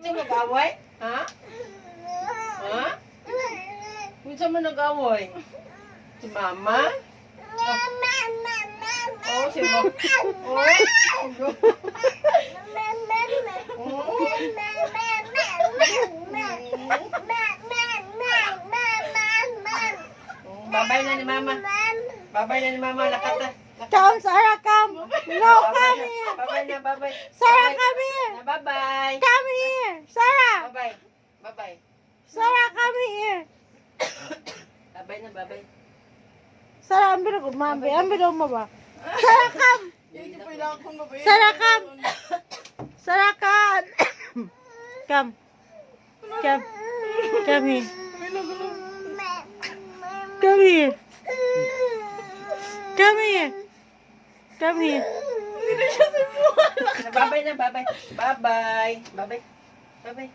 Gusto mo nag-away? Ha? Ha? Gusto mo nag-away? Si Mama? Oh, si Mama. Babay na ni Mama. Babay na ni Mama. Lakata. Come, Sarah, come. No, come here. Babay na, babay. Sarah, come here. Bye-bye. Come here. Sarah. Bye-bye. Bye-bye. Sarah, come here. Babay na, babay. Sarah, ambil ako, mami. Ambil ako ba? Sarah, come. Sarah, come. Sarah, come. Come. Come. Come here. Come here. Come here. Come here. Babay na, babay. Bye-bye. Babay. Bye-bye.